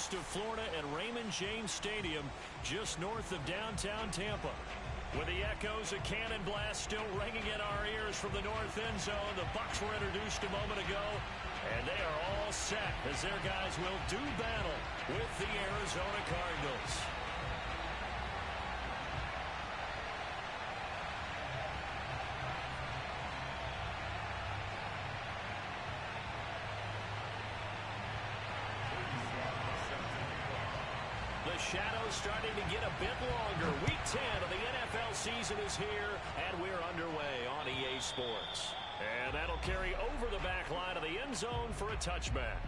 coast of Florida at Raymond James Stadium, just north of downtown Tampa. With the echoes of Cannon Blast still ringing in our ears from the north end zone, the Bucs were introduced a moment ago, and they are all set as their guys will do battle with the Arizona Cardinals. The shadow's starting to get a bit longer. Week 10 of the NFL season is here, and we're underway on EA Sports. And that'll carry over the back line of the end zone for a touchback.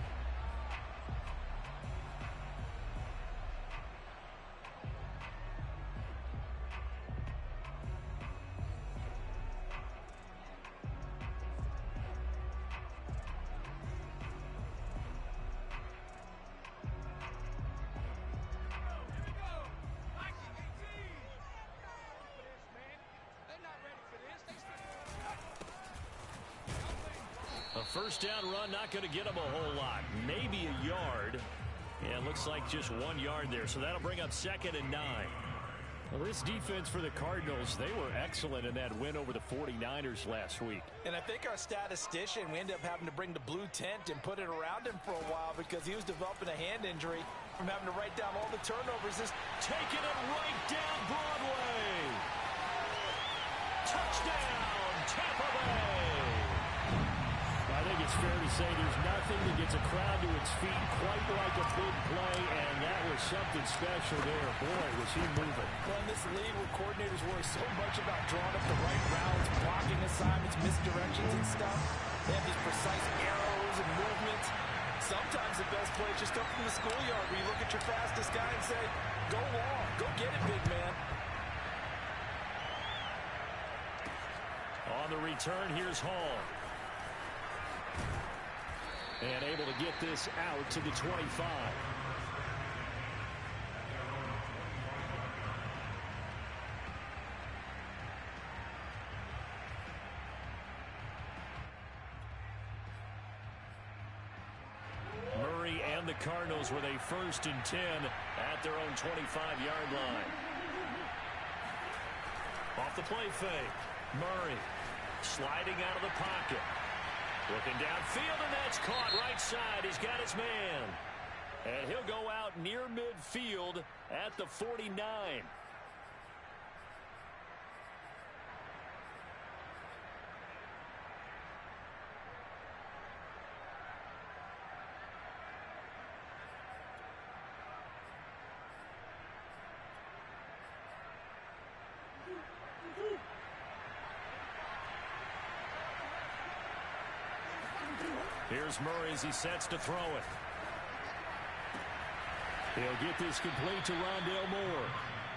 First down run, not going to get him a whole lot. Maybe a yard. And looks like just 1 yard there. So that'll bring up 2nd and 9. Well, this defense for the Cardinals, they were excellent in that win over the 49ers last week. And I think our statistician, we ended up having to bring the blue tent and put it around him for a while because he was developing a hand injury from having to write down all the turnovers. Just taking it right down Broadway. Touchdown, Tampa Bay. I think it's fair to say there's nothing that gets a crowd to its feet quite like a big play, and that was something special there. Boy, was he moving. Well, in this league where coordinators worry so much about drawing up the right routes, blocking assignments, misdirections and stuff, they have these precise arrows and movements. Sometimes the best plays just come from the schoolyard where you look at your fastest guy and say, go long, go get it, big man. On the return, here's Hall. And able to get this out to the 25. Murray and the Cardinals with a 1st and 10 at their own 25-yard line. Off the play fake. Murray sliding out of the pocket. Looking downfield, and that's caught right side. He's got his man. And he'll go out near midfield at the 49. Here's Murray as he sets to throw it. He'll get this complete to Rondale Moore.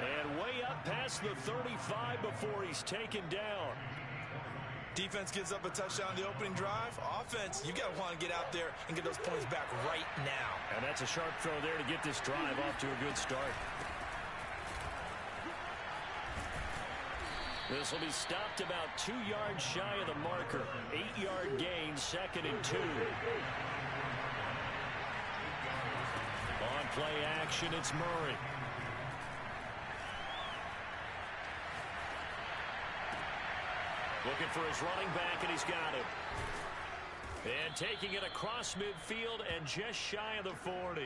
And way up past the 35 before he's taken down. Defense gives up a touchdown on the opening drive. Offense, you got to want to get out there and get those points back right now. And that's a sharp throw there to get this drive off to a good start. This will be stopped about 2 yards shy of the marker. 8-yard gain, 2nd and 2. On play action, it's Murray. Looking for his running back, and he's got him. And taking it across midfield and just shy of the 40.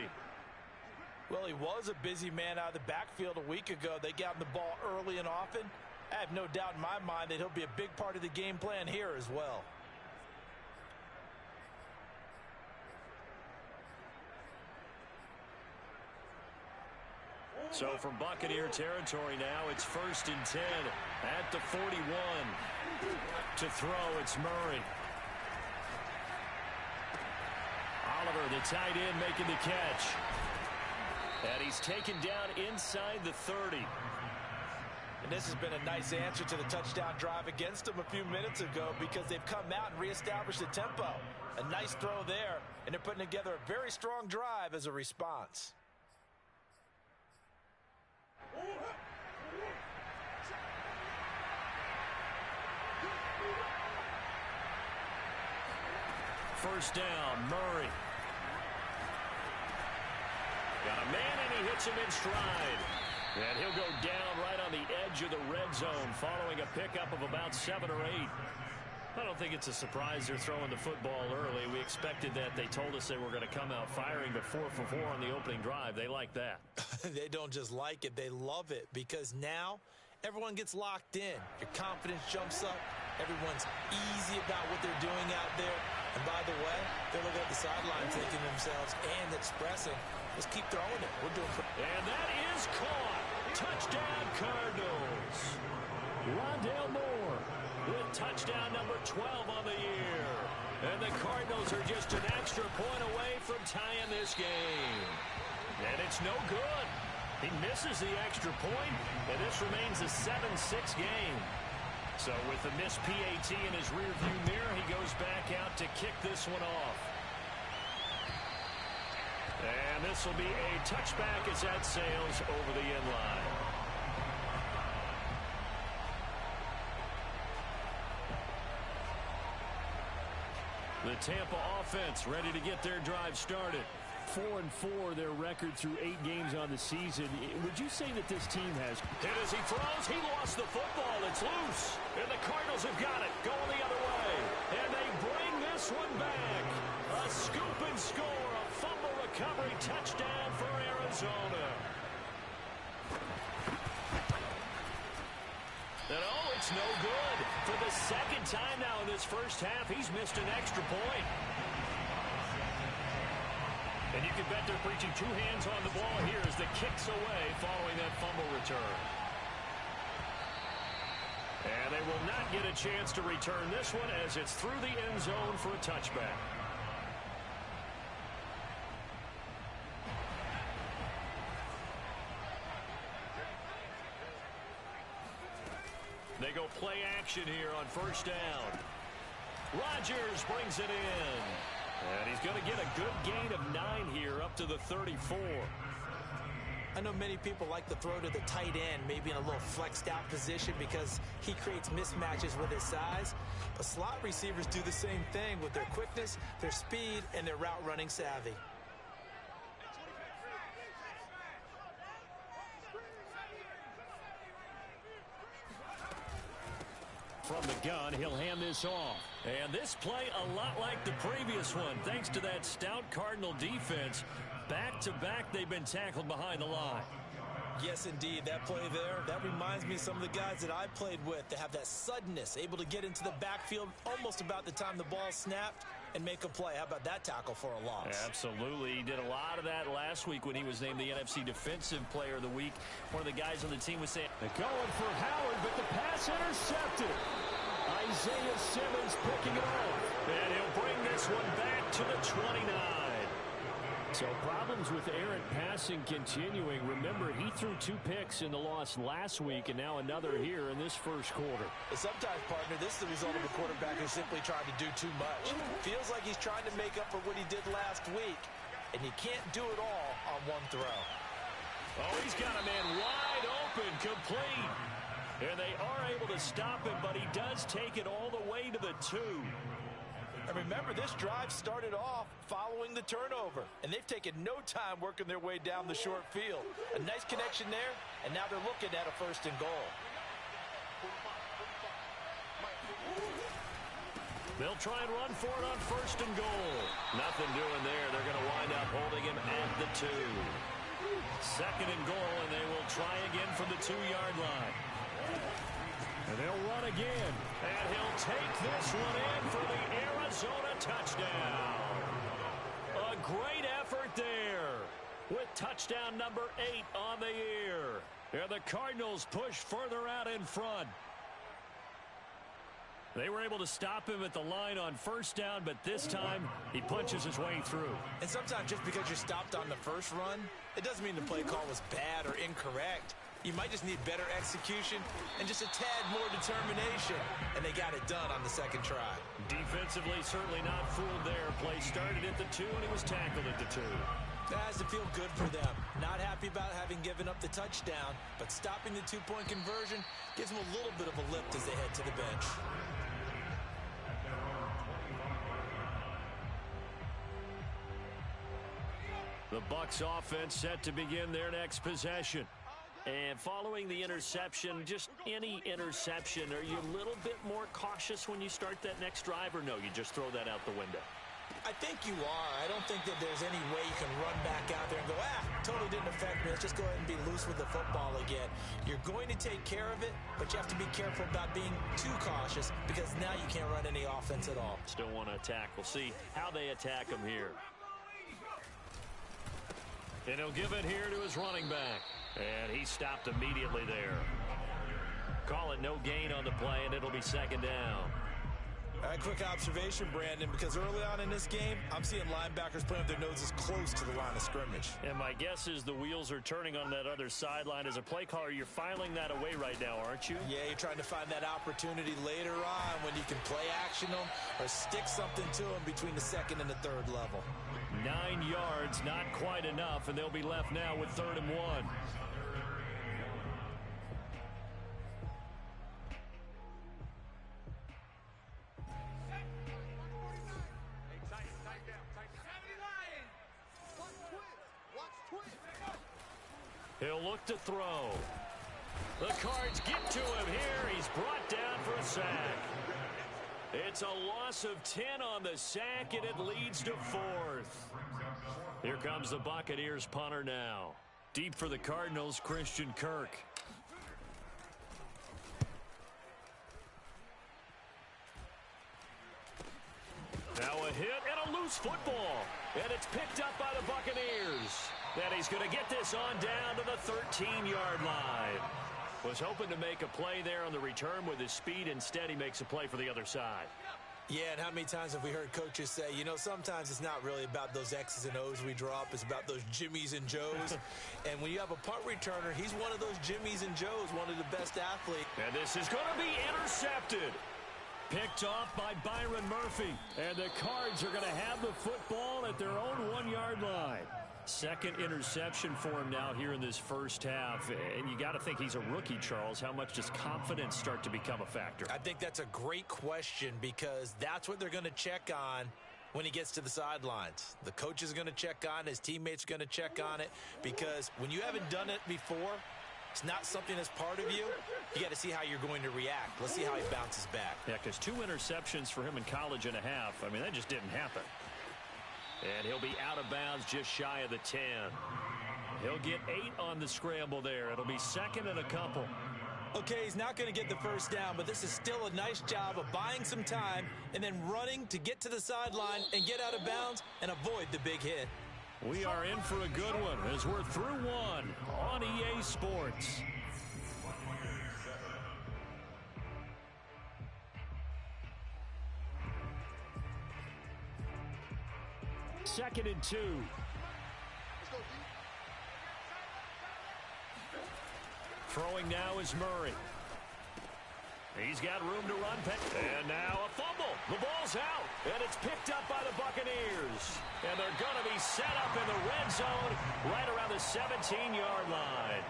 Well, he was a busy man out of the backfield a week ago. They got him the ball early and often. I have no doubt in my mind that he'll be a big part of the game plan here as well. So from Buccaneer territory now, it's 1st and 10 at the 41. To throw, it's Murray. Oliver, the tight end, making the catch. And he's taken down inside the 30. And this has been a nice answer to the touchdown drive against them a few minutes ago because they've come out and reestablished the tempo. A nice throw there, and they're putting together a very strong drive as a response. First down, Murray. Got a man, and he hits him in stride. And he'll go down right on the edge of the red zone following a pickup of about 7 or 8. I don't think it's a surprise they're throwing the football early. We expected that. They told us they were going to come out firing, but 4 for 4 on the opening drive. They like that. They don't just like it. They love it because now everyone gets locked in. Your confidence jumps up. Everyone's easy about what they're doing out there. And by the way, they're looking at the sideline thinking to themselves and expressing, let's keep throwing it. We're doing and that is caught. Touchdown, Cardinals. Rondale Moore with touchdown number 12 on the year. And the Cardinals are just an extra point away from tying this game. And it's no good. He misses the extra point, and this remains a 7-6 game. So with the missed PAT in his rearview mirror, he goes back out to kick this one off. And this will be a touchback as that sails over the end line. The Tampa offense ready to get their drive started. 4-4 their record through 8 games on the season. Would you say that this team has hit as he throws? He lost the football. It's loose. And the Cardinals have got it. Going the other way. And they bring this one back. A scoop and score. A fumble recovery touchdown for Arizona. And oh, it's no good. For the second time now in this first half, he's missed an extra point. And you can bet they're preaching 2 hands on the ball here as the kick's away following that fumble return. And they will not get a chance to return this one as it's through the end zone for a touchback. They go play action here on first down. Rodgers brings it in. And he's going to get a good gain of 9 here up to the 34. I know many people like to throw to the tight end, maybe in a little flexed out position because he creates mismatches with his size. But slot receivers do the same thing with their quickness, their speed, and their route running savvy. From the gun, he'll hand this off. And this play a lot like the previous one, thanks to that stout Cardinal defense. Back-to-back, they've been tackled behind the line. Yes, indeed. That play there, that reminds me of some of the guys that I played with. They have that suddenness, able to get into the backfield almost about the time the ball snapped and make a play. How about that tackle for a loss? Absolutely. He did a lot of that last week when he was named the NFC Defensive Player of the Week. One of the guys on the team was saying, they're going for Howard, but the pass intercepted. Isaiah Simmons picking it off. And he'll bring this one back to the 29. So problems with errant passing continuing. Remember, he threw 2 picks in the loss last week and now another here in this first quarter. And sometimes, partner, this is the result of a quarterback who's simply trying to do too much. Feels like he's trying to make up for what he did last week, and he can't do it all on one throw. Oh, he's got a man wide open, complete. And they are able to stop him, but he does take it all the way to the 2. And remember, this drive started off following the turnover, and they've taken no time working their way down the short field. A nice connection there, and now they're looking at a 1st and goal. They'll try and run for it on 1st and goal. Nothing doing there. They're going to wind up holding him at the 2. 2nd and goal, and they will try again from the 2-yard line. And they'll run again. And he'll take this one in for the Arizona touchdown. A great effort there with touchdown number 8 on the year. And the Cardinals push further out in front. They were able to stop him at the line on 1st down, but this time he punches his way through. And sometimes just because you're stopped on the first run, it doesn't mean the play call was bad or incorrect. You might just need better execution and just a tad more determination. And they got it done on the 2nd try. Defensively, certainly not fooled there. Play started at the 2, and he was tackled at the 2. That has to feel good for them. Not happy about having given up the touchdown, but stopping the 2-point conversion gives them a little bit of a lift as they head to the bench. The Bucs offense set to begin their next possession. And following the interception, just any interception, are you a little bit more cautious when you start that next drive, or no, you just throw that out the window? I think you are. I don't think that there's any way you can run back out there and go, totally didn't affect me. Let's just go ahead and be loose with the football again. You're going to take care of it, but you have to be careful about being too cautious because now you can't run any offense at all. Still want to attack. We'll see how they attack him here. And he'll give it here to his running back. And he stopped immediately there. Call it no gain on the play, and it'll be second down. A quick observation, Brandon, because early on in this game, I'm seeing linebackers putting their noses close to the line of scrimmage. And my guess is the wheels are turning on that other sideline. As a play caller, you're filing that away right now, aren't you? Yeah, you're trying to find that opportunity later on when you can play action them or stick something to them between the second and the third level. 9 yards, not quite enough, and they'll be left now with 3rd and 1. He'll look to throw. The Cards get to him here. He's brought down for a sack. It's a loss of 10 on the sack, and it leads to 4th. Here comes the Buccaneers punter now. Deep for the Cardinals, Christian Kirk. Now a hit and a loose football. And it's picked up by the Buccaneers. And he's going to get this on down to the 13-yard line. Was hoping to make a play there on the return with his speed. Instead, he makes a play for the other side. Yeah, and how many times have we heard coaches say, you know, sometimes it's not really about those X's and O's we drop. It's about those Jimmies and Joes. And when you have a punt returner, he's one of those Jimmies and Joes, one of the best athletes. And this is going to be intercepted. Picked off by Byron Murphy. And the Cards are going to have the football at their own 1-yard line. Second interception for him now here in this first half. And you got to think he's a rookie, Charles. How much does confidence start to become a factor? I think that's a great question because that's what they're going to check on when he gets to the sidelines. The coach is going to check on, his teammates are going to check on it, because when you haven't done it before, it's not something that's part of you. You got to see how you're going to react. Let's see how he bounces back. Yeah, because 2 interceptions for him in college and a half. I mean, that just didn't happen. And he'll be out of bounds just shy of the 10. He'll get 8 on the scramble there. It'll be second and a couple. Okay, he's not going to get the first down, but this is still a nice job of buying some time and then running to get to the sideline and get out of bounds and avoid the big hit. We are in for a good one as we're through one on EA Sports. Second and 2. Throwing now is Murray. He's got room to run. And now a fumble. The ball's out. And it's picked up by the Buccaneers. And they're going to be set up in the red zone right around the 17-yard line.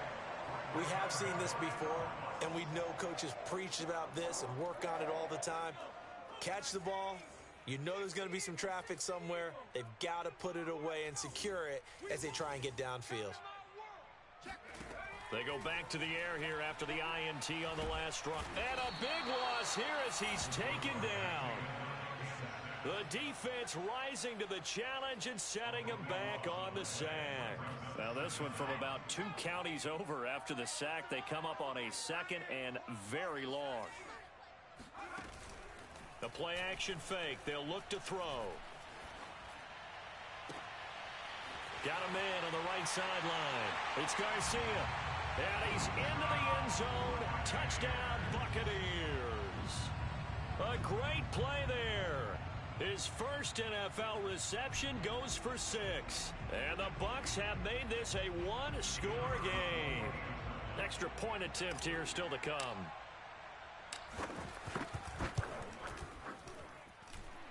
We have seen this before, and we know coaches preach about this and work on it all the time. Catch the ball. You know there's going to be some traffic somewhere. They've got to put it away and secure it as they try and get downfield. They go back to the air here after the INT on the last run. And a big loss here as he's taken down. The defense rising to the challenge and setting him back on the sack. Now this one from about 2 counties over after the sack. They come up on a second and very long. The play action fake. They'll look to throw. Got a man on the right sideline. It's Garcia. And he's into the end zone. Touchdown, Buccaneers. A great play there. His first NFL reception goes for 6. And the Bucs have made this a 1-score game. Extra point attempt here still to come.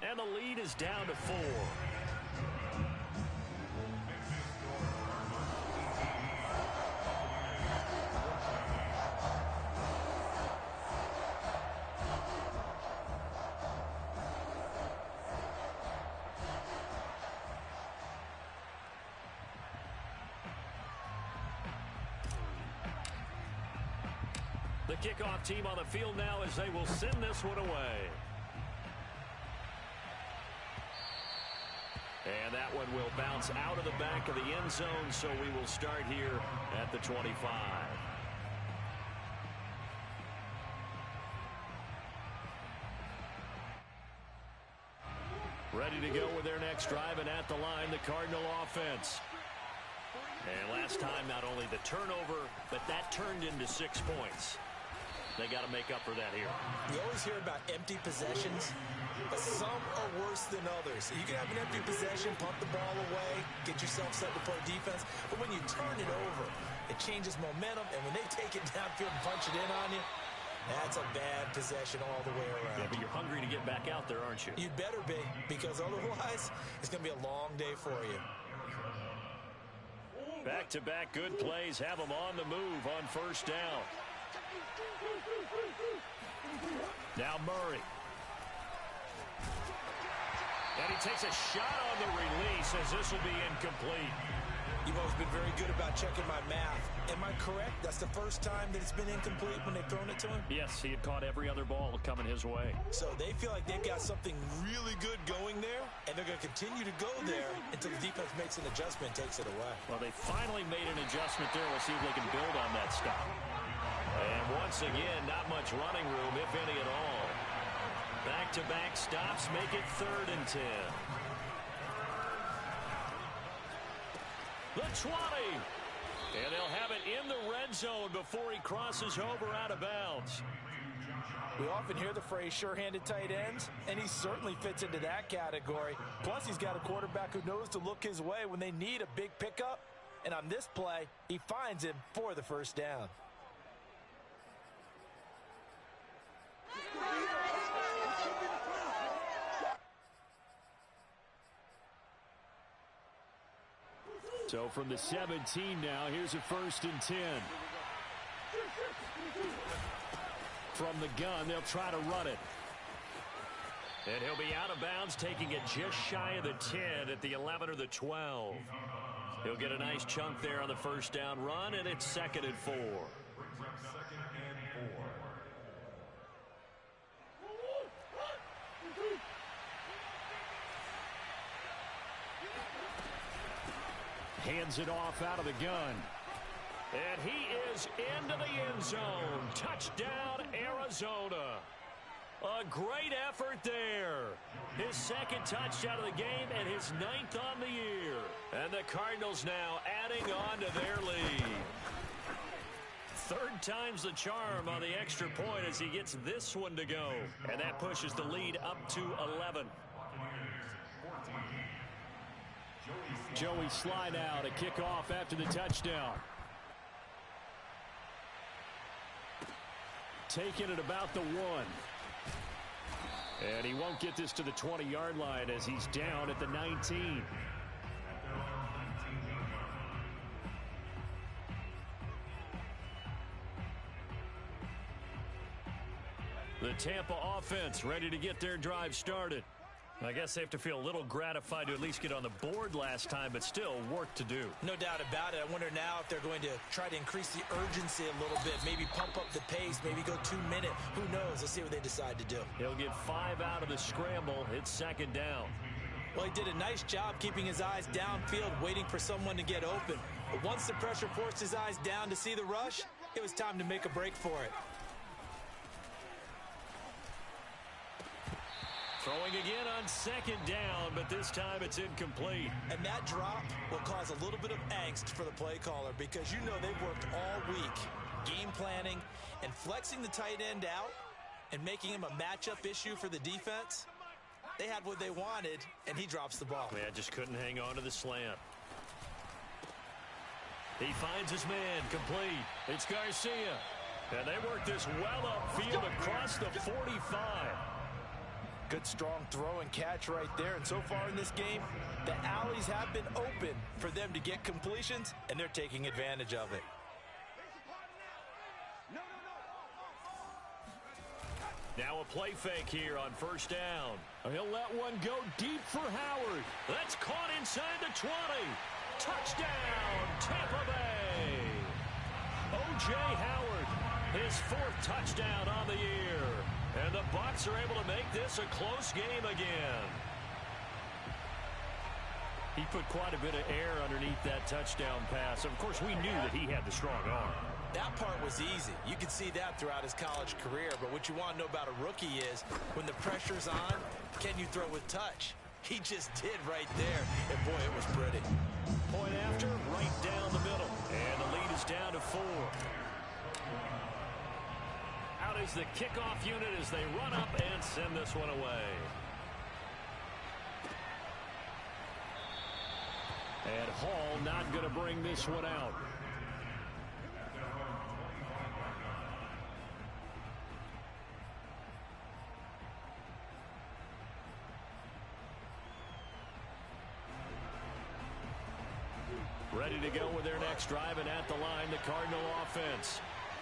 And the lead is down to 4. The kickoff team on the field now as they will send this one away. And that one will bounce out of the back of the end zone, so we will start here at the 25. Ready to go with their next drive, and at the line, the Cardinal offense. And last time, not only the turnover, but that turned into 6 points. They got to make up for that here. You always hear about empty possessions, but some are worse than others. You can have an empty possession, pump the ball away, get yourself set to play defense, but when you turn it over, it changes momentum, and when they take it downfield and punch it in on you, that's a bad possession all the way around. Yeah, but you're hungry to get back out there, aren't you? You'd better be, because otherwise, it's going to be a long day for you. Back-to-back good plays have them on the move on first down. Now Murray. And he takes a shot on the release as this will be incomplete. You've always been very good about checking my math. Am I correct? That's the first time that it's been incomplete when they've thrown it to him? Yes, he had caught every other ball coming his way. So they feel like they've got something really good going there, and they're going to continue to go there until the defense makes an adjustment and takes it away. Well, they finally made an adjustment there. We'll see if they can build on that stop. And once again, not much running room, if any at all. Back-to-back stops make it 3rd and 10. The 20. And they'll have it in the red zone before he crosses over out of bounds. We often hear the phrase sure-handed tight ends, and he certainly fits into that category. Plus, he's got a quarterback who knows to look his way when they need a big pickup. And on this play, he finds him for the first down. So from the 17 now, here's a 1st and 10. From the gun, they'll try to run it. And he'll be out of bounds, taking it just shy of the 10 at the 11 or the 12. He'll get a nice chunk there on the first down run, and it's 2nd and 4. Hands it off out of the gun. And he is into the end zone. Touchdown, Arizona. A great effort there. His 2nd touchdown of the game and his 9th on the year. And the Cardinals now adding on to their lead. 3rd time's the charm on the extra point as he gets this one to go. And that pushes the lead up to 11. Joey slide out, a kickoff after the touchdown. Taking it about the 1. And he won't get this to the 20-yard line as he's down at the 19. The Tampa offense ready to get their drive started. I guess they have to feel a little gratified to at least get on the board last time, but still work to do. No doubt about it. I wonder now if they're going to try to increase the urgency a little bit, maybe pump up the pace, maybe go 2 minute. Who knows? Let's see what they decide to do. He'll get 5 out of the scramble. It's 2nd down. Well, he did a nice job keeping his eyes downfield, waiting for someone to get open. But once the pressure forced his eyes down to see the rush, it was time to make a break for it. Throwing again on 2nd down, but this time it's incomplete. And that drop will cause a little bit of angst for the play caller because you know they've worked all week game planning and flexing the tight end out and making him a matchup issue for the defense. They had what they wanted, and he drops the ball. Man, just couldn't hang on to the slant. He finds his man, complete. It's Garcia. And they work this well upfield across the 45. Good strong throw and catch right there. And so far in this game, the alleys have been open for them to get completions, and they're taking advantage of it. Now a play fake here on first down. He'll let one go deep for Howard. That's caught inside the 20. Touchdown, Tampa Bay. O.J. Howard His 4th touchdown on the year. And the Bucs are able to make this a close game again. He put quite a bit of air underneath that touchdown pass. Of course, we knew that he had the strong arm. That part was easy. You could see that throughout his college career. But what you want to know about a rookie is when the pressure's on, can you throw with touch? He just did right there. And, boy, it was pretty. Point after, right down the middle. And the lead is down to 4. Out is the kickoff unit as they run up and send this one away. And Hall not going to bring this one out. Ready to go with their next drive, and at the line, the Cardinal offense.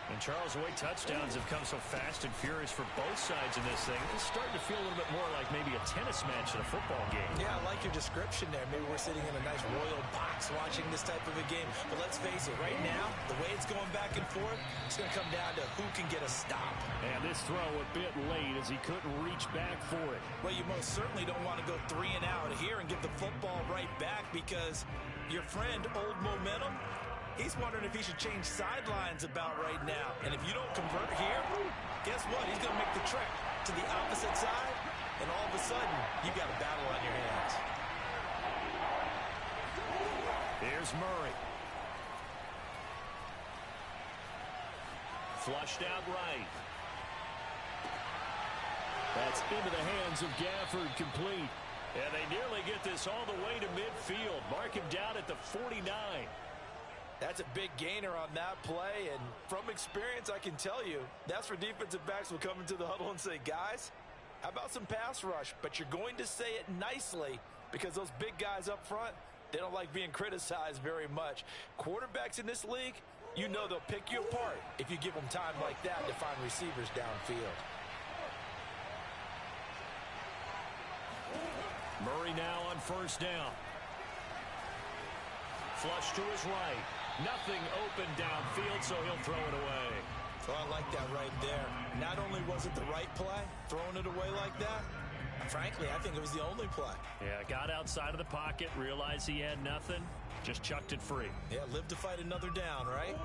And Charles, the way touchdowns have come so fast and furious for both sides in this thing, it's starting to feel a little bit more like maybe a tennis match in a football game. Yeah, I like your description there. Maybe we're sitting in a nice royal box watching this type of a game. But let's face it, right now, the way it's going back and forth, it's going to come down to who can get a stop. And this throw a bit late as he couldn't reach back for it. Well, you most certainly don't want to go 3 and out here and give the football right back because your friend, Old Momentum, he's wondering if he should change sidelines about right now. And if you don't convert here, guess what? He's going to make the trek to the opposite side, and all of a sudden, you've got a battle on your hands. Here's Murray. Flushed out right. That's into the hands of Gafford, complete. And they nearly get this all the way to midfield. Mark him down at the 49. That's a big gainer on that play, and from experience, I can tell you, that's where defensive backs will come into the huddle and say, guys, how about some pass rush? But you're going to say it nicely because those big guys up front, they don't like being criticized very much. Quarterbacks in this league, you know they'll pick you apart if you give them time like that to find receivers downfield. Murray now on first down. Flush to his right. Nothing open downfield, so he'll throw it away. So I like that right there. Not only was it the right play, throwing it away like that, frankly, I think it was the only play. Yeah, got outside of the pocket, realized he had nothing, just chucked it free. Yeah, live to fight another down, right?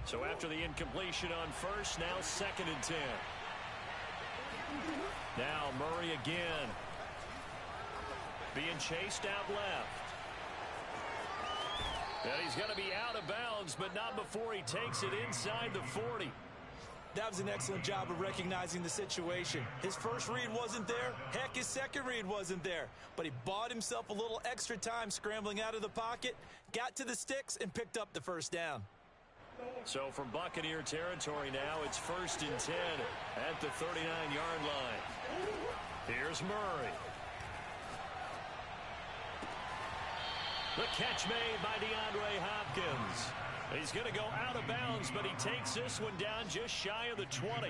So after the incompletion on first, now 2nd and 10. Now Murray again. Being chased out left. And he's going to be out of bounds, but not before he takes it inside the 40. That was an excellent job of recognizing the situation. His first read wasn't there. Heck, his second read wasn't there. But he bought himself a little extra time scrambling out of the pocket, got to the sticks, and picked up the first down. So from Buccaneer territory now, it's 1st and 10 at the 39-yard line. Here's Murray. The catch made by DeAndre Hopkins. He's going to go out of bounds, but he takes this one down just shy of the 20.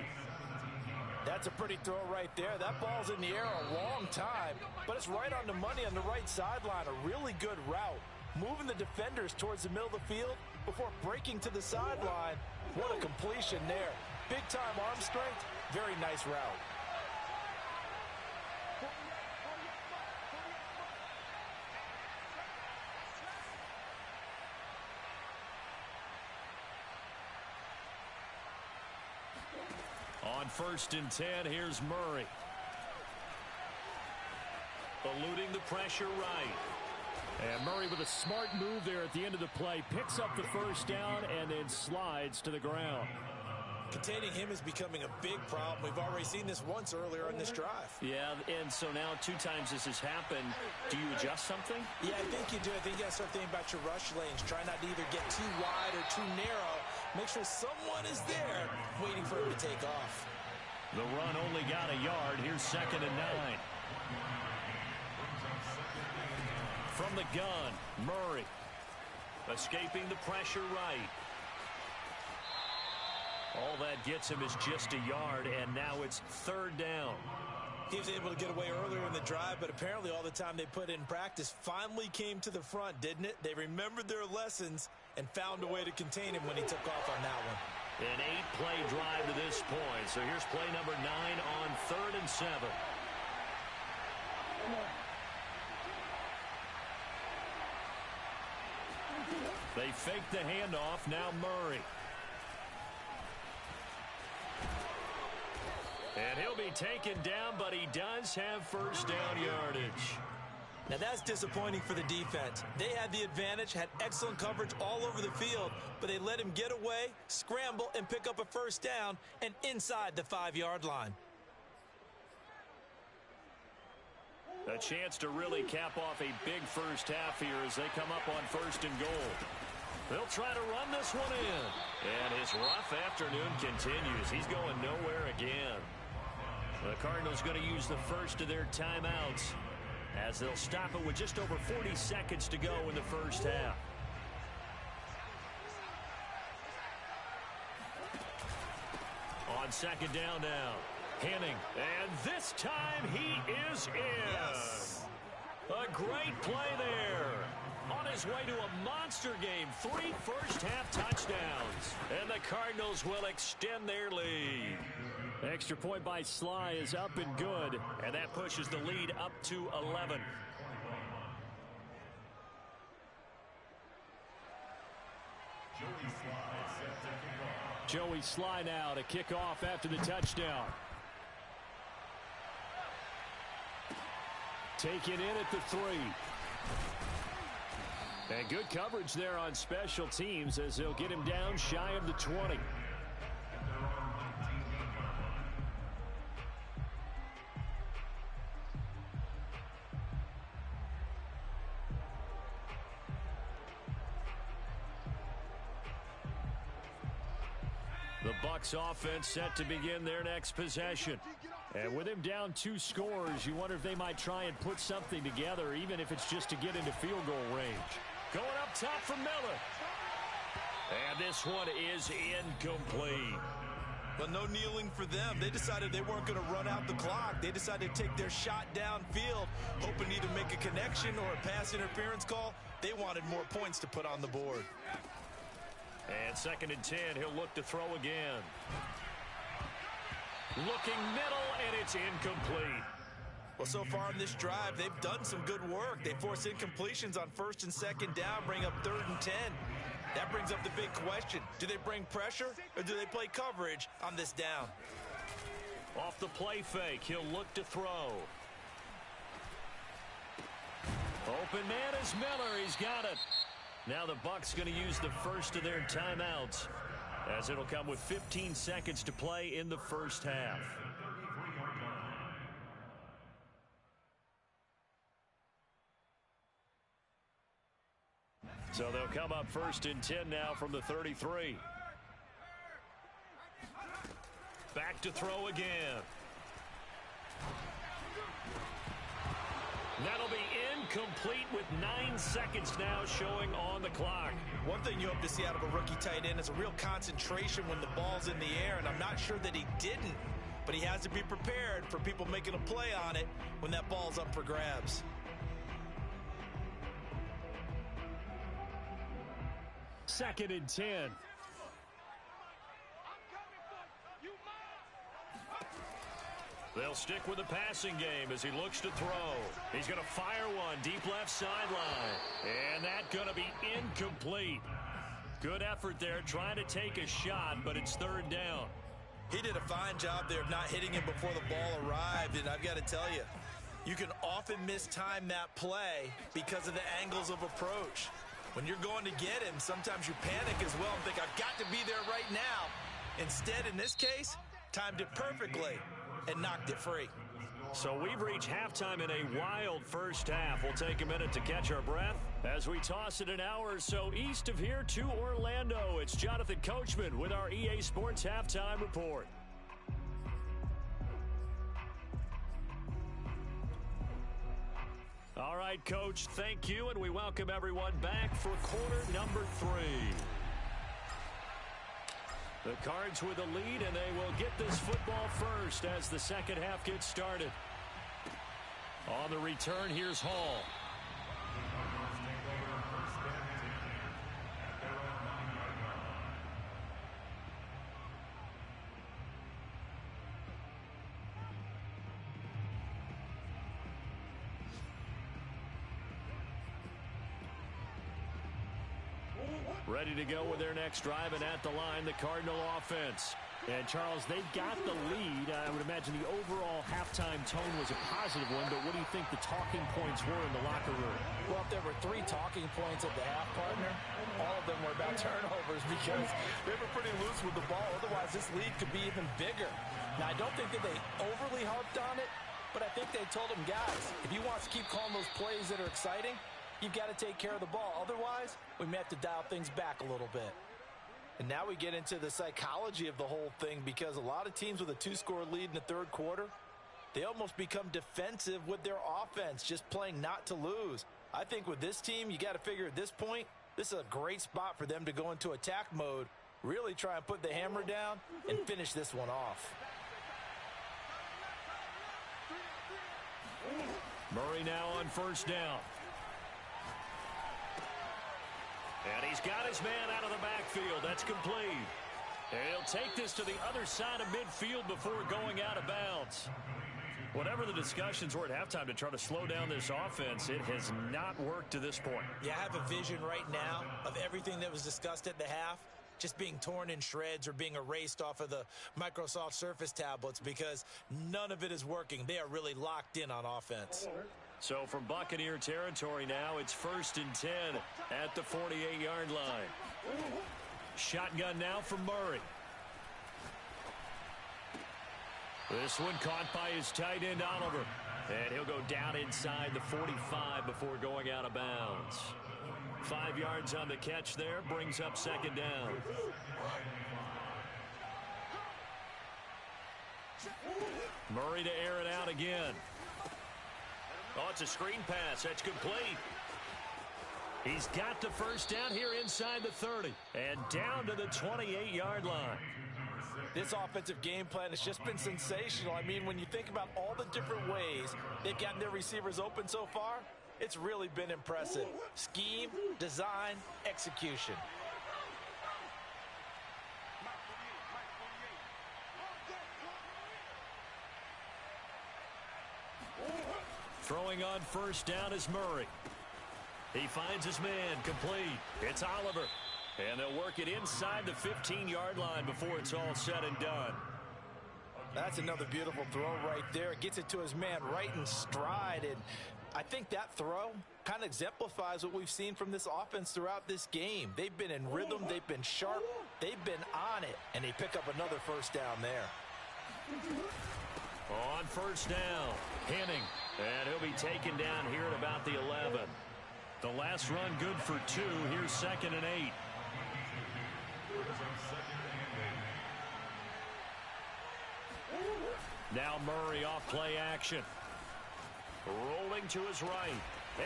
That's a pretty throw right there. That ball's in the air a long time, but it's right on the money on the right sideline. A really good route. Moving the defenders towards the middle of the field before breaking to the sideline. What a completion there. Big-time arm strength. Very nice route. On 1st and 10, here's Murray. Eluding the pressure right. And Murray with a smart move there at the end of the play. Picks up the first down and then slides to the ground. Containing him is becoming a big problem. We've already seen this once earlier in this drive. Yeah, and so now 2 times this has happened. Do you adjust something? Yeah, I think you do. I think you got to start thinking about your rush lanes. Try not to either get too wide or too narrow. Make sure someone is there waiting for him to take off. The run only got a yard. Here's 2nd and 9. From the gun, Murray. Escaping the pressure right. All that gets him is just a yard, and now it's 3rd down. He was able to get away earlier in the drive, but apparently all the time they put in practice finally came to the front, didn't it? They remembered their lessons and found a way to contain him when he took off on that one. An 8-play drive to this point. So here's play number 9 on 3rd and 7. They fake the handoff. Now Murray. And he'll be taken down, but he does have first down yardage. Now that's disappointing for the defense. They had the advantage, had excellent coverage all over the field, but they let him get away, scramble, and pick up a first down and inside the 5-yard line. A chance to really cap off a big first half here as they come up on 1st and goal. They'll try to run this one in. And his rough afternoon continues. He's going nowhere again. The Cardinals going to use the first of their timeouts as they'll stop it with just over 40 seconds to go in the first half. On 2nd down now, Henning, and this time he is in. Yes. A great play there. On his way to a monster game, 3 first-half touchdowns. And the Cardinals will extend their lead. Extra point by Sly is up and good, and that pushes the lead up to 11. Joey Sly now to kick off after the touchdown. Taken in at the 3. And good coverage there on special teams as they'll get him down shy of the 20. The Bucs offense set to begin their next possession. And with him down 2 scores, you wonder if they might try and put something together, even if it's just to get into field goal range. Going up top for Miller. And this one is incomplete. But no kneeling for them. They decided they weren't going to run out the clock. They decided to take their shot downfield, hoping either make a connection or a pass interference call. They wanted more points to put on the board. And 2nd and 10, he'll look to throw again. Looking middle, and it's incomplete. Well, so far in this drive, they've done some good work. They force incompletions on 1st and 2nd down, bring up 3rd and 10. That brings up the big question. Do they bring pressure, or do they play coverage on this down? Off the play fake, he'll look to throw. Open man is Miller. He's got it. Now the Bucs going to use the first of their timeouts, as it'll come with 15 seconds to play in the first half. So they'll come up 1st and 10 now from the 33. Back to throw again. That'll be incomplete with 9 seconds now showing on the clock. One thing you hope to see out of a rookie tight end is a real concentration when the ball's in the air, and I'm not sure that he didn't, but he has to be prepared for people making a play on it when that ball's up for grabs. Second and 10. They'll stick with the passing game as he looks to throw. He's going to fire one deep left sideline. And that's going to be incomplete. Good effort there trying to take a shot, but it's 3rd down. He did a fine job there of not hitting him before the ball arrived, and I've got to tell you, you can often mistime that play because of the angles of approach. When you're going to get him, sometimes you panic as well and think, I've got to be there right now. Instead, in this case, timed it perfectly and knocked it free. So we've reached halftime in a wild first half. We'll take a minute to catch our breath as we toss it an hour or so east of here to Orlando. It's Jonathan Coachman with our EA Sports Halftime Report. All right, Coach, thank you, and we welcome everyone back for quarter number 3. The Cards with a lead, and they will get this football first as the second half gets started. On the return, here's Hall. Ready to go with their next drive, and at the line, the Cardinal offense. And, Charles, they've got the lead. I would imagine the overall halftime tone was a positive one, but what do you think the talking points were in the locker room? Well, if there were 3 talking points at the half, partner, all of them were about turnovers because they were pretty loose with the ball. Otherwise, this lead could be even bigger. Now, I don't think that they overly harped on it, but I think they told them, guys, if you want to keep calling those plays that are exciting, you've got to take care of the ball. Otherwise, we may have to dial things back a little bit. And now we get into the psychology of the whole thing because a lot of teams with a 2-score lead in the third quarter, they almost become defensive with their offense, just playing not to lose. I think with this team, you got to figure at this point, this is a great spot for them to go into attack mode, really try and put the hammer down and finish this one off. Murray now on first down. And he's got his man out of the backfield. That's complete. And he'll take this to the other side of midfield before going out of bounds. Whatever the discussions were at halftime to try to slow down this offense, it has not worked to this point. Yeah, I have a vision right now of everything that was discussed at the half just being torn in shreds or being erased off of the Microsoft Surface tablets because none of it is working. They are really locked in on offense. So from Buccaneer territory now, it's 1st and 10 at the 48-yard line. Shotgun now from Murray. This one caught by his tight end, Oliver. And he'll go down inside the 45 before going out of bounds. 5 yards on the catch there, brings up 2nd down. Murray to air it out again. Oh, it's a screen pass. That's complete. He's got the first down here inside the 30 and down to the 28-yard line. This offensive game plan has just been sensational. I mean, when you think about all the different ways they've gotten their receivers open so far, it's really been impressive. Scheme, design, execution. Throwing on first down is Murray. He finds his man, complete. It's Oliver. And they'll work it inside the 15-yard line before it's all said and done. That's another beautiful throw right there. Gets it to his man right in stride. And I think that throw kind of exemplifies what we've seen from this offense throughout this game. They've been in rhythm. They've been sharp. They've been on it. And they pick up another first down there. On first down, Henning. And he'll be taken down here at about the 11. The last run good for 2. Here's 2nd and 8. Now Murray off play action. Rolling to his right.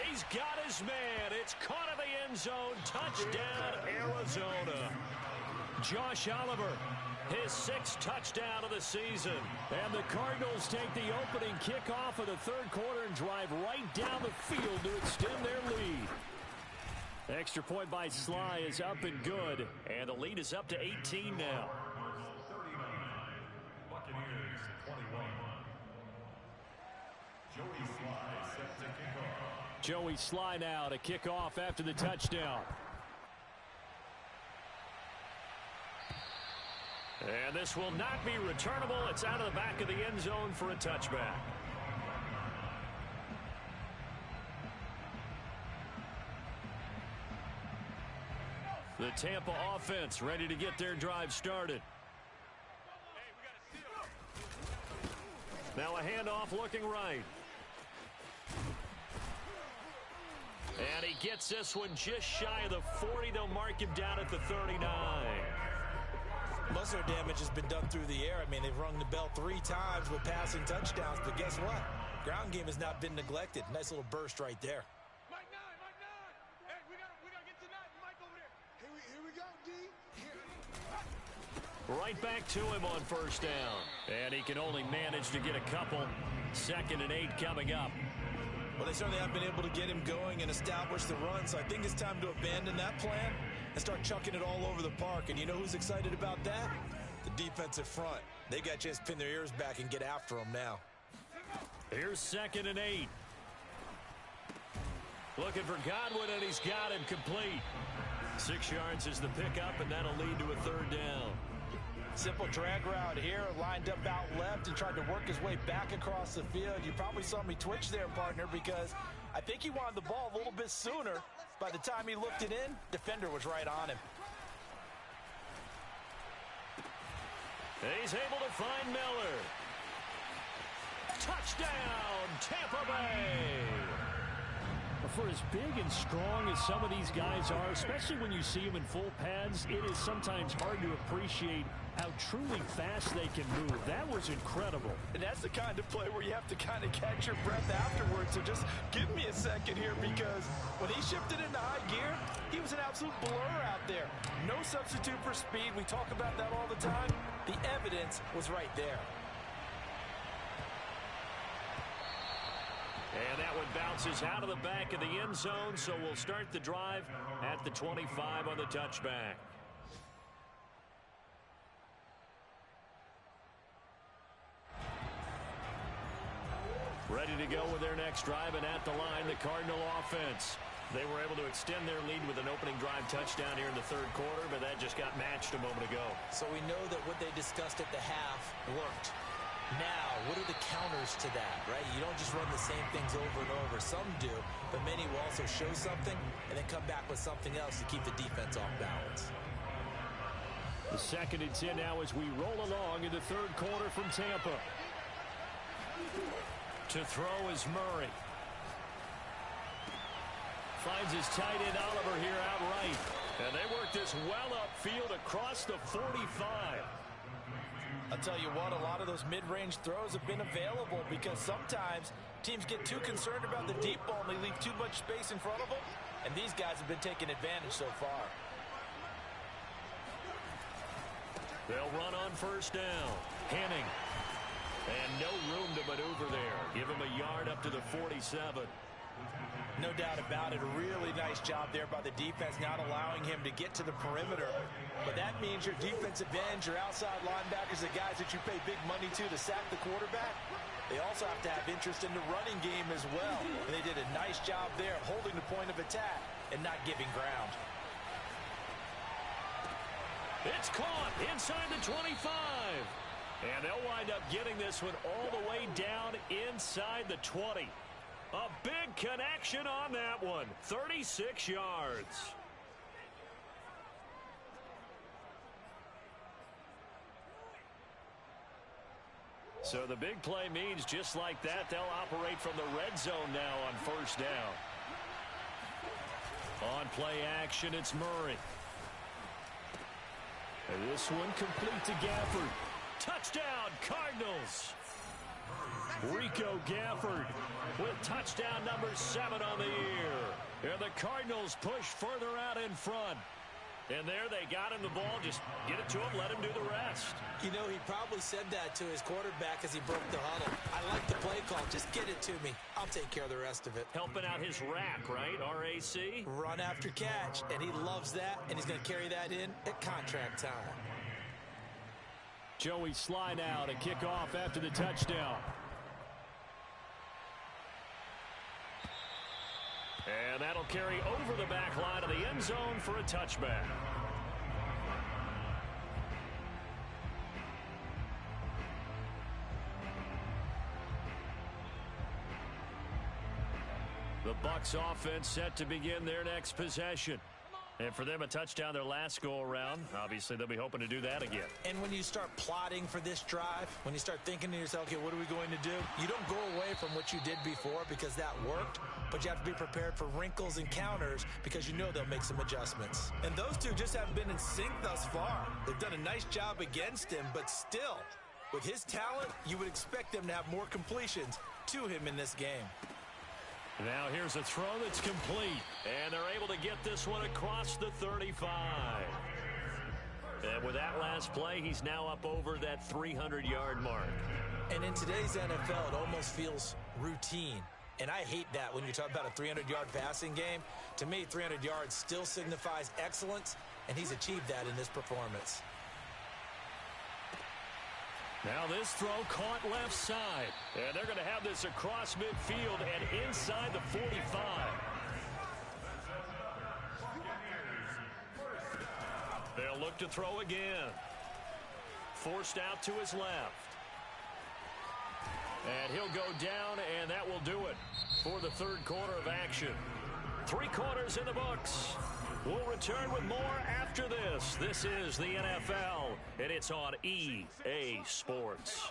He's got his man. It's caught in the end zone. Touchdown, Arizona. Josh Oliver, his 6th touchdown of the season. And the Cardinals take the opening kickoff of the third quarter and drive right down the field to extend their lead. Extra point by Sly is up and good. And the lead is up to 18 now. Joey Sly now to kick off after the touchdown. And this will not be returnable. It's out of the back of the end zone for a touchback. The Tampa offense ready to get their drive started. Now a handoff looking right. And he gets this one just shy of the 40. They'll mark him down at the 39. Most of their damage has been done through the air. I mean, they've rung the bell 3 times with passing touchdowns. But guess what? Ground game has not been neglected. Nice little burst right there. Mike 9. Hey, we gotta get to 9. Mike over there. Here we go, D. Right back to him on first down. And he can only manage to get a couple. 2nd and 8 coming up. Well, they certainly haven't been able to get him going and establish the run, so I think it's time to abandon that plan and start chucking it all over the park. And you know who's excited about that? The defensive front. They got to just pin their ears back and get after him now. Here's 2nd and 8. Looking for Godwin, and he's got him complete. 6 yards is the pickup, and that'll lead to a third down. Simple drag route here, lined up out left and tried to work his way back across the field. You probably saw me twitch there, partner, because I think he wanted the ball a little bit sooner. By the time he looked it in, defender was right on him. He's able to find Miller. Touchdown, Tampa Bay! For as big and strong as some of these guys are, especially when you see them in full pads, it is sometimes hard to appreciate how truly fast they can move. That was incredible. And that's the kind of play where you have to kind of catch your breath afterwards. So just give me a second here, because when he shifted into high gear, he was an absolute blur out there. No substitute for speed. We talk about that all the time. The evidence was right there. And that one bounces out of the back of the end zone, so we'll start the drive at the 25 on the touchback. Ready to go with their next drive, and at the line, the Cardinal offense. They were able to extend their lead with an opening drive touchdown here in the third quarter, but that just got matched a moment ago. So we know that what they discussed at the half worked. Now, what are the counters to that, right? You don't just run the same things over and over. Some do, but many will also show something and then come back with something else to keep the defense off balance. The 2nd and 10 now as we roll along in the third quarter from Tampa. To throw is Murray. Finds his tight end Oliver here outright. And they work this well upfield across the 45. I'll tell you what, a lot of those mid-range throws have been available because sometimes teams get too concerned about the deep ball and they leave too much space in front of them. And these guys have been taking advantage so far. They'll run on first down. Henning. And no room to maneuver there. Give him a yard up to the 47. No doubt about it. A really nice job there by the defense, not allowing him to get to the perimeter. But that means your defensive ends, your outside linebackers, the guys that you pay big money to sack the quarterback, they also have to have interest in the running game as well. And they did a nice job there holding the point of attack and not giving ground. It's caught inside the 25. And they'll wind up getting this one all the way down inside the 20. A big connection on that one. 36 yards. So the big play means just like that, they'll operate from the red zone now on first down. On play action, it's Murray. And this one complete to Gafford. Touchdown, Cardinals. Rico Gafford with touchdown number 7 on the year. And the Cardinals push further out in front. And there they got him the ball. Just get it to him, let him do the rest. You know, he probably said that to his quarterback as he broke the huddle. I like the play call. Just get it to me. I'll take care of the rest of it. Helping out his rack, right? RAC? Run after catch. And he loves that. And he's going to carry that in at contract time. Joey slide out and kick off after the touchdown. And that'll carry over the back line of the end zone for a touchback. The Bucs offense set to begin their next possession. And for them, a touchdown their last go-around. Obviously, they'll be hoping to do that again. And when you start plotting for this drive, when you start thinking to yourself, okay, what are we going to do? You don't go away from what you did before because that worked, but you have to be prepared for wrinkles and counters because you know they'll make some adjustments. And those two just haven't been in sync thus far. They've done a nice job against him, but still, with his talent, you would expect them to have more completions to him in this game. Now here's a throw that's complete. And they're able to get this one across the 35. And with that last play, he's now up over that 300-yard mark. And in today's NFL, it almost feels routine. And I hate that when you talk about a 300-yard passing game. To me, 300 yards still signifies excellence, and he's achieved that in this performance. Now this throw caught left side. And they're going to have this across midfield and inside the 45. look to throw again. Forced out to his left. And he'll go down, and that will do it for the third quarter of action. 3 quarters in the books. We'll return with more after this. This is the NFL, and it's on EA Sports.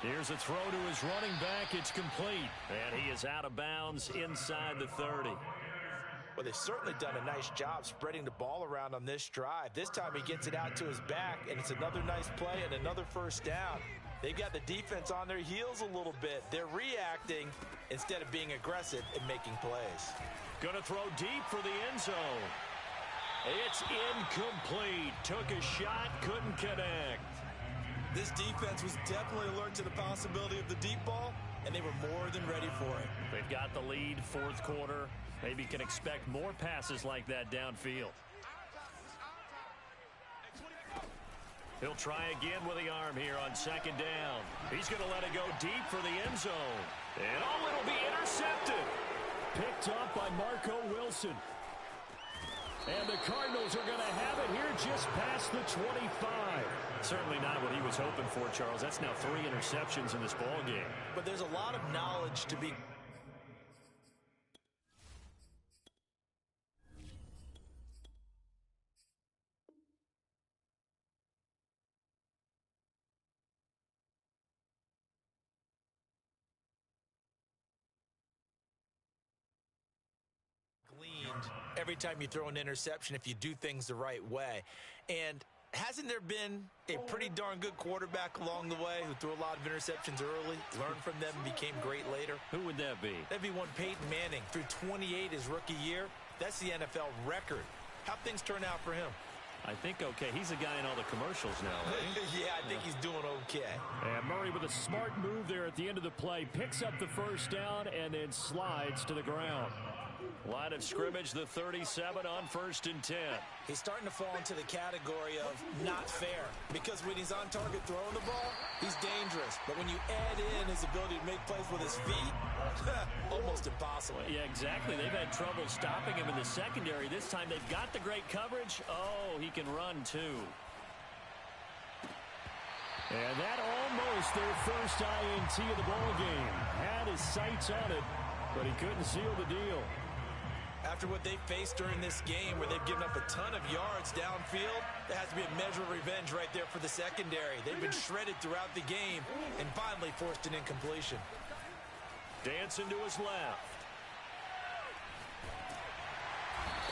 Here's a throw to his running back. It's complete. And he is out of bounds inside the 30. Well, they've certainly done a nice job spreading the ball around on this drive. This time he gets it out to his back, and it's another nice play and another first down. They've got the defense on their heels a little bit. They're reacting instead of being aggressive and making plays. Going to throw deep for the end zone. It's incomplete. Took a shot, couldn't connect. This defense was definitely alert to the possibility of the deep ball, and they were more than ready for it. They've got the lead, fourth quarter. Maybe can expect more passes like that downfield. He'll try again with the arm here on second down. He's going to let it go deep for the end zone. And it'll be intercepted. Picked up by Marco Wilson. And the Cardinals are going to have it here just past the 25. Certainly not what he was hoping for, Charles. That's now 3 interceptions in this ball game. But there's a lot of knowledge to be... every time you throw an interception if you do things the right way. And hasn't there been a pretty darn good quarterback along the way who threw a lot of interceptions early, learned from them, and became great later? Who would that be? That'd be one Peyton Manning. Threw 28 his rookie year. That's the NFL record. How'd things turn out for him? I think okay. He's a guy in all the commercials now, right? Yeah, I think he's doing okay. And Murray with a smart move there at the end of the play. Picks up the first down and then slides to the ground. Line of scrimmage, the 37 on 1st and 10. He's starting to fall into the category of not fair, because when he's on target throwing the ball, he's dangerous. But when you add in his ability to make plays with his feet, almost impossible. Yeah, exactly. They've had trouble stopping him in the secondary. This time they've got the great coverage. Oh, he can run too. And that almost their first INT of the ball game. Had his sights on it, but he couldn't seal the deal. After what they faced during this game, where they've given up a ton of yards downfield, there has to be a measure of revenge right there for the secondary. They've been shredded throughout the game and finally forced an incompletion. Dancing to his left.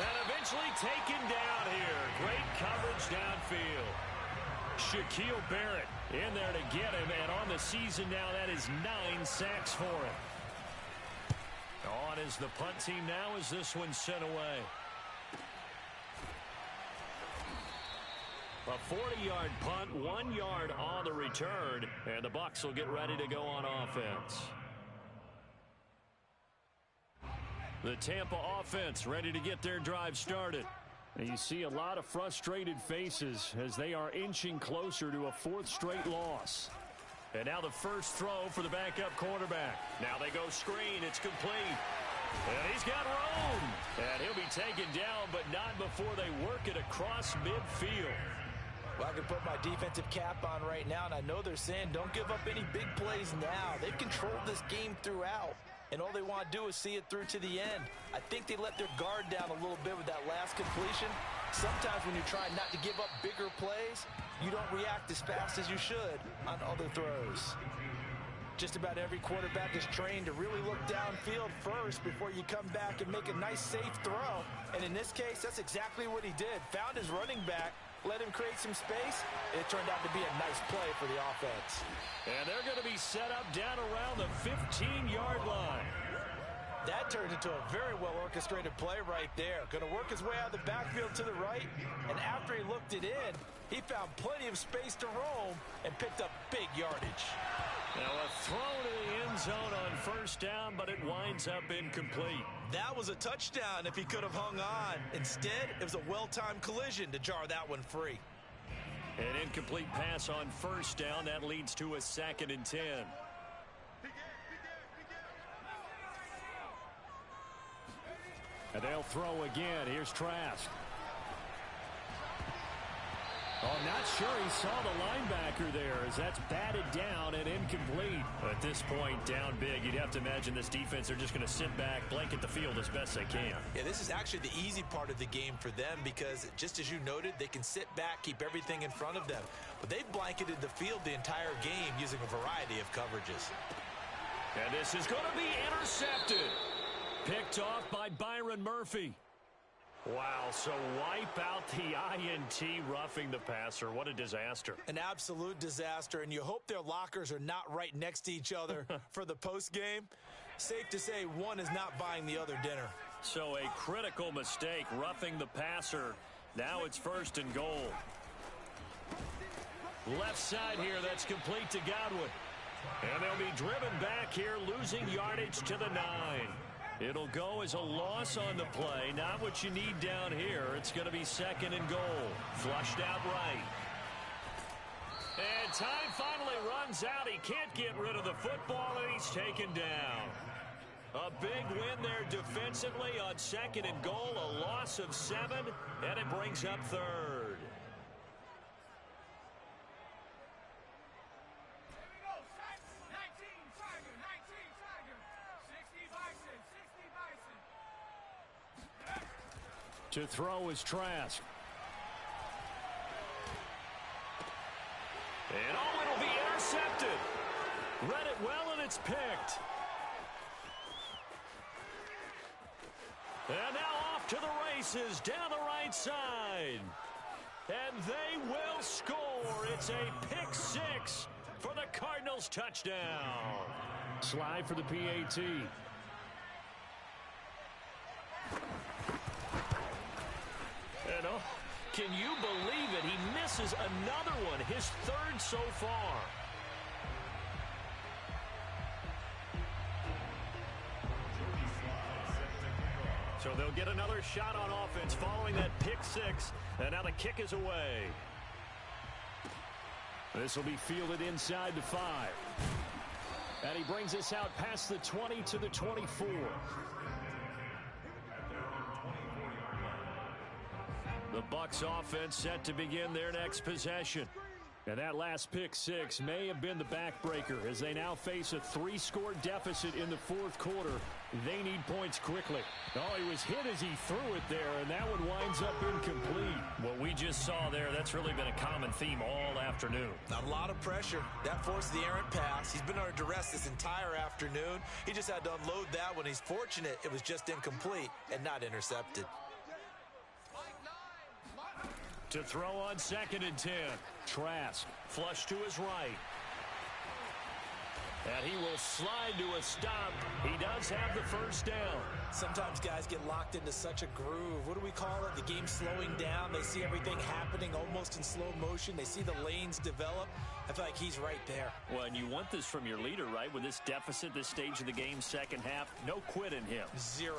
And eventually taken down here. Great coverage downfield. Shaquille Barrett in there to get him, and on the season now, that is 9 sacks for him. On is the punt team now as this one's sent away. A 40-yard punt, 1 yard on the return, and the Bucs will get ready to go on offense. The Tampa offense ready to get their drive started. And you see a lot of frustrated faces as they are inching closer to a 4th straight loss. And now the first throw for the backup quarterback. Now they go screen. It's complete. And he's got room. And he'll be taken down, but not before they work it across midfield. Well, I can put my defensive cap on right now, and I know they're saying don't give up any big plays now. They've controlled this game throughout, and all they want to do is see it through to the end. I think they let their guard down a little bit with that last completion. Sometimes when you're trying not to give up bigger plays, you don't react as fast as you should on other throws. Just about every quarterback is trained to really look downfield first before you come back and make a nice, safe throw. And in this case, that's exactly what he did. Found his running back, let him create some space, and it turned out to be a nice play for the offense. And they're going to be set up down around the 15-yard line. That turned into a very well-orchestrated play right there. Going to work his way out of the backfield to the right, and after he looked it in, he found plenty of space to roam and picked up big yardage. Now a throw to the end zone on first down, but it winds up incomplete. That was a touchdown if he could have hung on. Instead, it was a well-timed collision to jar that one free. An incomplete pass on first down. That leads to a 2nd and 10. And they'll throw again. Here's Trask. Oh, not sure he saw the linebacker there as that's batted down and incomplete. At this point, down big, you'd have to imagine this defense are just going to sit back, blanket the field as best they can. Yeah, this is actually the easy part of the game for them because, just as you noted, they can sit back, keep everything in front of them. But they've blanketed the field the entire game using a variety of coverages. And this is going to be intercepted. Picked off by Byron Murphy. Wow, so wipe out the INT roughing the passer. What a disaster. An absolute disaster, and you hope their lockers are not right next to each other for the postgame. Safe to say one is not buying the other dinner. So a critical mistake, roughing the passer. Now it's 1st and goal. Left side here, that's complete to Godwin. And they'll be driven back here, losing yardage to the 9. It'll go as a loss on the play. Not what you need down here. It's going to be 2nd and goal. Flushed out right. And time finally runs out. He can't get rid of the football, and he's taken down. A big win there defensively on 2nd and goal. A loss of 7, and it brings up 3rd. To throw is Trask. And oh, it'll be intercepted. Read it well, and it's picked. And now off to the races down the right side. And they will score. It's a pick 6 for the Cardinals touchdown. Slide for the PAT. And oh, can you believe it? He misses another one, his 3rd so far. So they'll get another shot on offense following that pick 6, and now the kick is away. This will be fielded inside the 5. And he brings us out past the 20 to the 24. The Bucs offense set to begin their next possession. And that last pick 6 may have been the backbreaker as they now face a 3-score deficit in the 4th quarter. They need points quickly. Oh, he was hit as he threw it there, and that one winds up incomplete. What we just saw there, that's really been a common theme all afternoon. A lot of pressure. That forced the errant pass. He's been under duress this entire afternoon. He just had to unload that one. He's fortunate it was just incomplete and not intercepted. To throw on 2nd and 10. Trask, flush to his right. And he will slide to a stop. He does have the 1st down. Sometimes guys get locked into such a groove. What do we call it? The game's slowing down. They see everything happening almost in slow motion. They see the lanes develop. I feel like he's right there. Well, and you want this from your leader, right? With this deficit, this stage of the game, 2nd half, no quit in him. 0.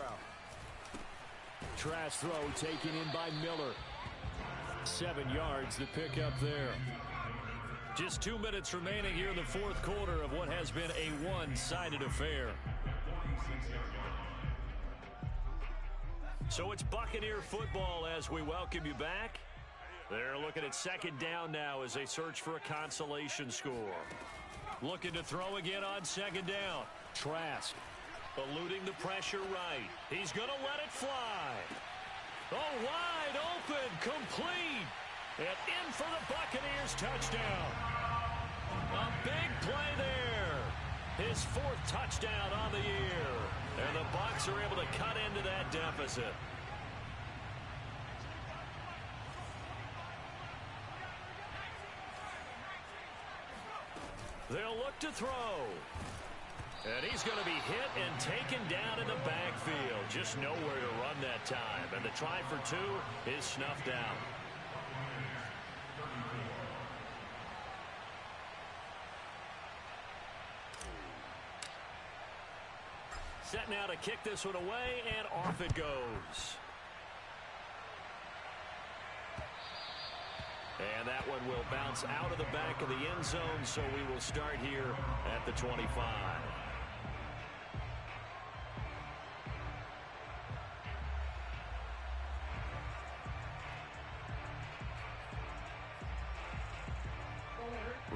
Trask throw taken in by Miller. 7 yards to pick up there. Just 2 minutes remaining here in the 4th quarter of what has been a one-sided affair. So it's Buccaneer football as we welcome you back. They're looking at 2nd down now as they search for a consolation score. Looking to throw again on 2nd down. Trask eluding the pressure right. He's going to let it fly. Oh, wide open, complete, and in for the Buccaneers touchdown. A big play there. His 4th touchdown on the year. And the Bucs are able to cut into that deficit. They'll look to throw. And he's going to be hit and taken down in the backfield. Just nowhere to run that time. And the try for 2 is snuffed out. Set now to kick this one away, and off it goes. And that one will bounce out of the back of the end zone, so we will start here at the 25.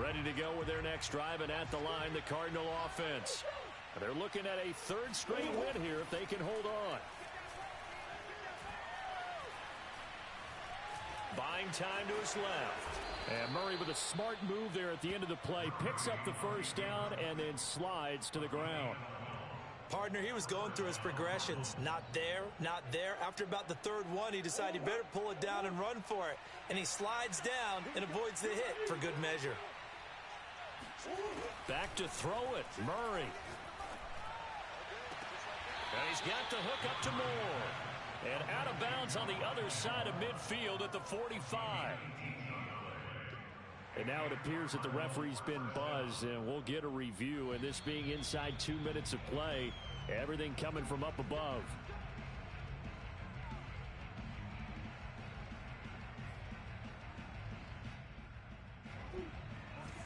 Ready to go with their next drive, and at the line, the Cardinal offense. They're looking at a third straight win here if they can hold on. Buying time to his left. And Murray with a smart move there at the end of the play. Picks up the first down and then slides to the ground. Partner, he was going through his progressions. Not there, not there. After about the third one, he decided he better pull it down and run for it. And he slides down and avoids the hit for good measure. Back to throw it, Murray. And he's got the hook up to Moore. And out of bounds on the other side of midfield at the 45. And now it appears that the referee's been buzzed, and we'll get a review. And this being inside 2 minutes of play, everything coming from up above.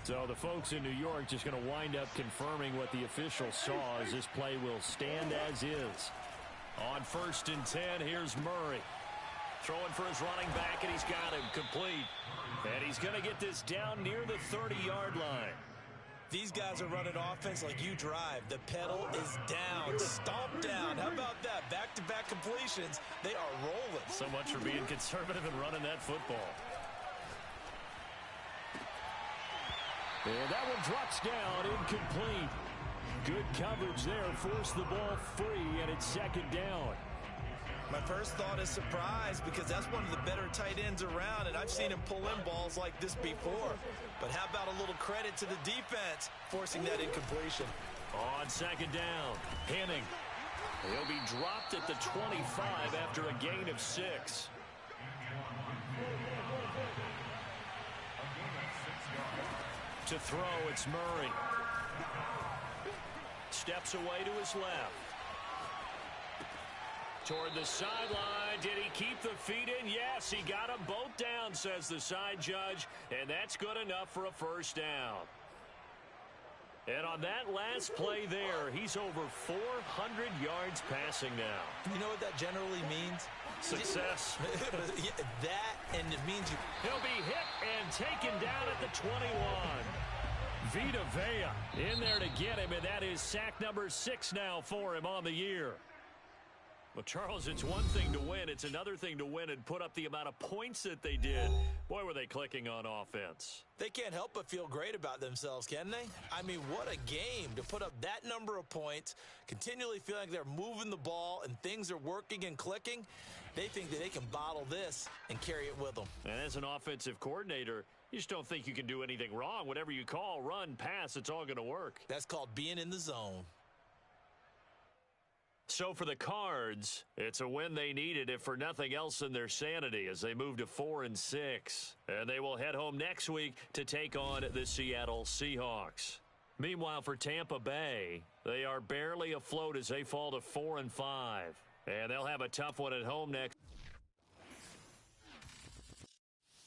So the folks in New York just going to wind up confirming what the official saw as this play will stand as is. On 1st and 10, here's Murray. Throwing for his running back, and he's got him complete. And he's going to get this down near the 30-yard line. These guys are running offense like you drive. The pedal is down, stomp down. How about that? Back-to-back completions. They are rolling. So much for being conservative and running that football. And that one drops down, incomplete. Good coverage there, forced the ball free, and it's 2nd down. My first thought is surprise because that's one of the better tight ends around, and I've seen him pull in balls like this before. But how about a little credit to the defense forcing that incompletion? On 2nd down, Henning. He'll be dropped at the 25 after a gain of 6. To throw, it's Murray. Steps away to his left. Toward the sideline. Did he keep the feet in? Yes, he got them both down, says the side judge. And that's good enough for a first down. And on that last play there, he's over 400 yards passing now. You know what that generally means? Success. That, and it means you... He'll be hit and taken down at the 21. Vita Vea in there to get him, and that is sack number 6 now for him on the year. Well, Charles, it's one thing to win. It's another thing to win and put up the amount of points that they did. Boy, were they clicking on offense. They can't help but feel great about themselves, can they? I mean, what a game to put up that number of points, continually feeling like they're moving the ball and things are working and clicking. They think that they can bottle this and carry it with them. And as an offensive coordinator, you just don't think you can do anything wrong. Whatever you call, run, pass, it's all going to work. That's called being in the zone. So for the Cards, it's a win they needed, if for nothing else than their sanity, as they move to 4-6. And they will head home next week to take on the Seattle Seahawks. Meanwhile, for Tampa Bay, they are barely afloat as they fall to 4-5. And they'll have a tough one at home next.